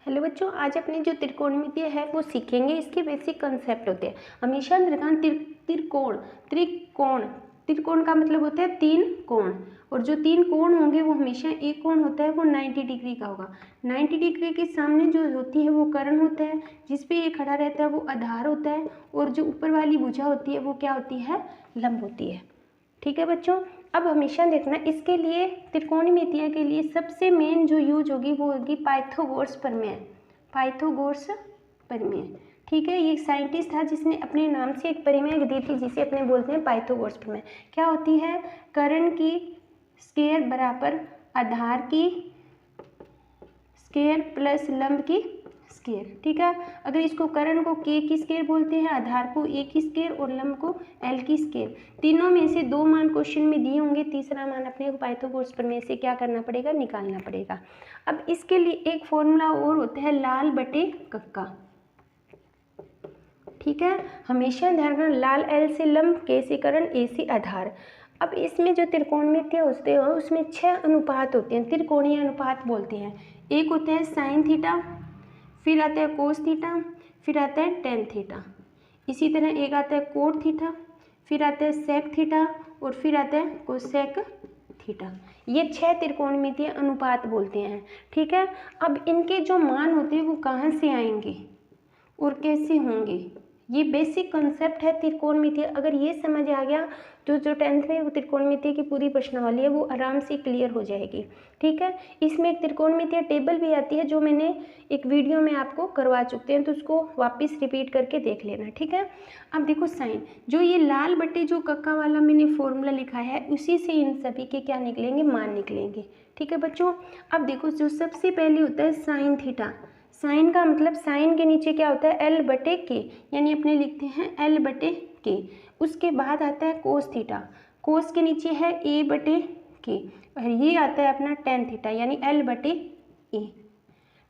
Hello बच्चों, आज अपने जो त्रिकोणमितीय है वो सीखेंगे। इसके बेसिक कंसेप्ट होते हैं। हमेशा त्रिकोण त्रिकोण त्रिकोण का मतलब होता है तीन कोण, और जो तीन कोण होंगे वो हमेशा एक कोण होता है वो 90 डिग्री का होगा। 90 डिग्री के सामने जो होती है वो कर्ण होता है, जिसपे ये खड़ा रहता है वो आधार होता है, और जो ऊपर वाली भुजा होती है वो क्या होती है, लंब होती है। ठीक है बच्चों, अब हमेशा देखना, इसके लिए त्रिकोणमितीय के लिए सबसे मेन जो यूज होगी वो होगी पाइथागोरस प्रमेय। पाइथागोरस प्रमेय, ठीक है। ये साइंटिस्ट था जिसने अपने नाम से एक प्रमेय दी थी जिसे अपने बोलते हैं पाइथागोरस प्रमेय। क्या होती है, कर्ण की स्क्वायर बराबर आधार की स्क्वायर प्लस लंब की स्क्वायर। ठीक है, अगर इसको कर्ण को k की स्क्वायर बोलते हैं, आधार को a की स्क्वायर और लंब को l की स्क्वायर। तीनों में से दो मान क्वेश्चन में दिए होंगे, तीसरा मान अपने को पाइथागोरस प्रमेय से क्या करना पड़ेगा, निकालना पड़ेगा। अब इसके लिए एक फॉर्मूला और होता है लाल बटे कक्का। ठीक है, हमेशा ध्यान रखना, लाल l से लंब, k से कर्ण, a से आधार। अब इसमें जो त्रिकोणमितीय होते हैं उसमें 6 अनुपात होते हैं, त्रिकोणीय अनुपात बोलते हैं। एक होता है साइन थीटा, फिर आता है कोस थीटा, फिर आता है टेन थीटा। इसी तरह एक आता है कोट थीटा, फिर आता है सेक थीटा, और फिर आता है कोसेक थीटा। ये 6 त्रिकोणमितीय अनुपात बोलते हैं। ठीक है, अब इनके जो मान होते हैं वो कहाँ से आएंगे और कैसे होंगे, ये बेसिक कंसेप्ट है त्रिकोणमितीय। अगर ये समझ आ गया तो जो 10th में वो त्रिकोणमितीय की पूरी प्रश्नावली है वो आराम से क्लियर हो जाएगी। ठीक है, इसमें एक त्रिकोणमितीय टेबल भी आती है जो मैंने एक वीडियो में आपको करवा चुके हैं, तो उसको वापस रिपीट करके देख लेना। ठीक है, अब देखो साइन, जो ये लाल बटे जो कक्का वाला मैंने फॉर्मूला लिखा है उसी से इन सभी के क्या निकलेंगे, मान निकलेंगे। ठीक है बच्चों, अब देखो जो सबसे पहले होता है साइन थीटा। साइन का मतलब साइन के नीचे क्या होता है, एल बटे के, यानी अपने लिखते हैं एल बटे के। उसके बाद आता है कोस थीटा, कोस के नीचे है ए बटे के, और ये आता है अपना टेन थीटा यानी एल बटे ए।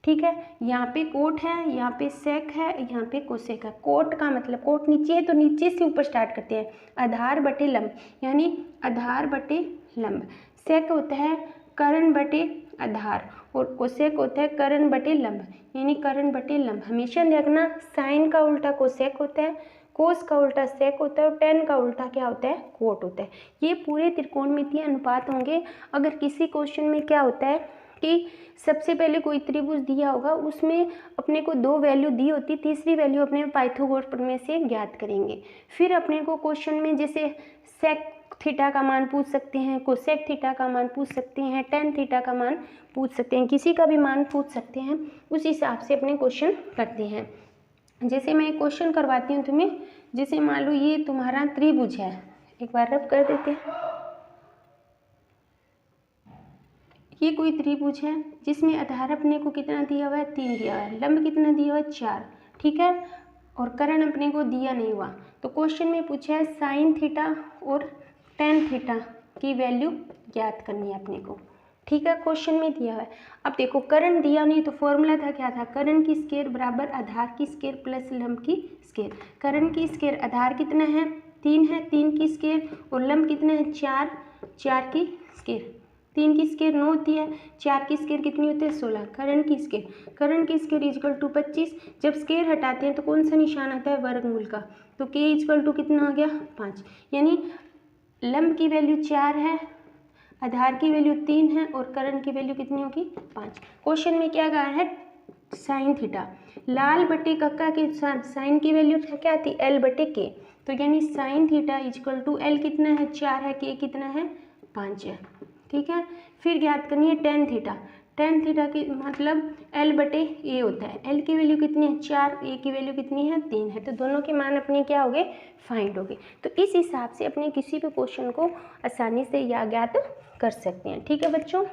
ठीक है, यहाँ पे कोट है, यहाँ पे सेक है, यहाँ पे कोसेक है। कोट का मतलब कोट नीचे है तो नीचे से ऊपर स्टार्ट करते हैं, आधार बटे लंब यानी आधार बटे लंब। सेक होता है कर्ण बटे आधार, और कोसेक होता है कर्ण बटे लंब यानी कर्ण बटे लंब। हमेशा देखना, साइन का उल्टा कोसेक होता है, कोस का उल्टा सेक होता है, और टेन का उल्टा क्या होता है, कोट होता है। ये पूरे त्रिकोणमितीय अनुपात होंगे। अगर किसी क्वेश्चन में क्या होता है कि सबसे पहले कोई त्रिभुज दिया होगा, उसमें अपने को 2 वैल्यू दी होती, तीसरी वैल्यू अपने पाइथागोरस प्रमेय से ज्ञात करेंगे। फिर अपने को क्वेश्चन में जैसे सेक थीटा का मान पूछ सकते हैं, कोसेक थीटा का मान पूछ सकते हैं, टेन थीटा का मान पूछ सकते हैं, किसी का भी मान पूछ सकते हैं। उस हिसाब से अपने क्वेश्चन करते हैं। जैसे मैं क्वेश्चन करवाती हूँ तुम्हें, जैसे मान लो ये तुम्हारा त्रिभुज है, एक बार रब कर देते हैं। ये कोई त्रिभुज है जिसमें आधार अपने को कितना दिया हुआ है, 3 दिया हुआ है, लंब कितना दिया हुआ है, 4। ठीक है, और कर्ण अपने को दिया नहीं हुआ। तो क्वेश्चन में पूछा है साइन थीटा और टेन थीटा की वैल्यू ज्ञात करनी है अपने को। ठीक है, क्वेश्चन में दिया है। अब देखो कर्ण दिया नहीं तो फॉर्मूला था, क्या था, कर्ण की स्क्वायर बराबर आधार की स्क्वायर प्लस लंब की स्क्वायर। कर्ण की स्क्वायर, आधार कितना है, 3 है, 3 की स्क्वायर, और लंब कितना है, 4, 4 की स्क्वायर। 3 की स्क्वायर 9 होती है, 4 की स्क्वायर कितनी होती है, 16। कर्ण की स्क्वायर इजकल टू 25। जब स्क्वायर हटाते हैं तो कौन सा निशान आता है, वर्गमूल का, तो k इजकल टू कितना आ गया, 5। यानी लंब की वैल्यू 4 है, आधार की वैल्यू 3 है, और कर्ण की वैल्यू कितनी होगी, 5। क्वेश्चन में क्या कहा है, साइन थीटा, लाल बटे कक्का के साथ साइन की वैल्यू क्या थी, एल बटे के, तो यानी sine theta is equal to L कितना है, 4 है, के कितना है, 5 है। ठीक है, फिर ज्ञात करनी है टेन थीटा। टेन थीटा की मतलब एल बटे ए होता है, एल की वैल्यू कितनी है, 4, ए की वैल्यू कितनी है, 3 है, तो दोनों के मान अपने क्या हो गए, फाइंड हो गए। तो इस हिसाब से अपने किसी भी क्वेश्चन को आसानी से या ज्ञात कर सकते हैं। ठीक है बच्चों।